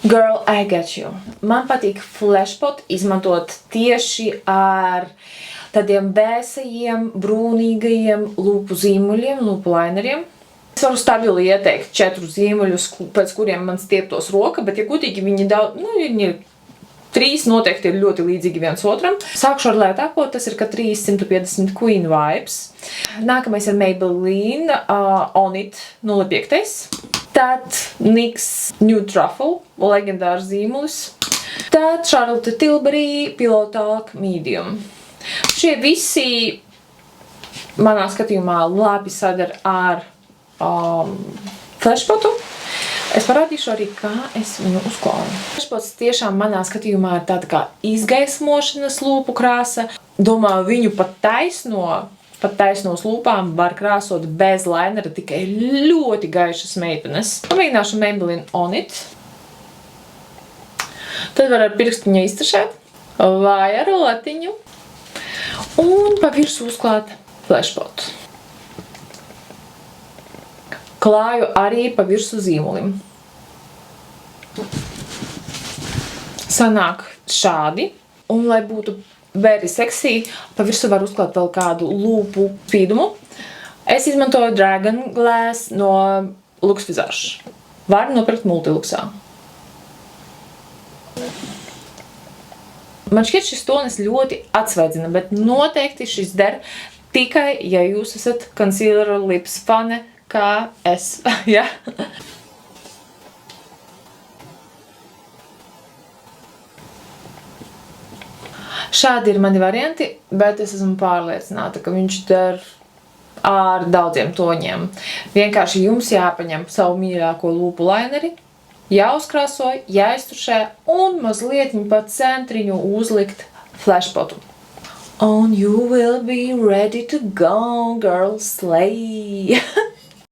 Girl, I get you. Man patīk flashpot izmantot tieši ar tādiem vēsajiem, brūnīgajiem lūpu zīmuļiem, lūpu lineriem. Es varu stabili ieteikt 4 zīmuļus, pēc kuriem man stieptos roka, bet, ja gudīgi, viņi daudz, viņi 3 noteikti ir ļoti līdzīgi viens otram. Sākšu ar lētāko, tas ir Catrice 150 Queen Vibes. Nākamais ir Maybelline On It 05. Tad NYX Nude Truffle, legendārs zīmulis. Tad Charlotte Tilbury Pillow Talk Medium. Šie visi manā skatījumā labi sadara ar flashpotu. Es parādīšu arī, kā es viņu uzklāju. Flashpots tiešām manā skatījumā ir tāda kā izgaismošanas lūpu krāsa. Domāju, viņu pat taisnos lūpām var krāsot bez linera, tikai ļoti gaišas meitenes. Pamēģināšu Maybelline On It. Tad var ar pirkstiņu iztašēt vai ar latiņu. Un pa virsu uzklāt flashpotu. Klāju arī pa virsu zīmulim. Sanāk šādi. Un, lai būtu very sexy, pa virsu var uzklāt vēl kādu lūpu spīdumu. Es izmantoju Dragon Glass no Lux Visage. Var nopirkt Multiluxā. Man šķiet šis tonis ļoti atsvaidzina, bet noteikti šis der tikai, ja jūs esat concealer lips fane, kā es, ja? Šādi ir mani varianti, bet es esmu pārliecināta, ka viņš der ar daudziem toņiem. Vienkārši jums jāpaņem savu mīļāko lūpu lineri, jāuzkrāsoj, jāiztušē un mazliet pa centriņu uzlikt flashpotu. And you will be ready to go, girl, slay!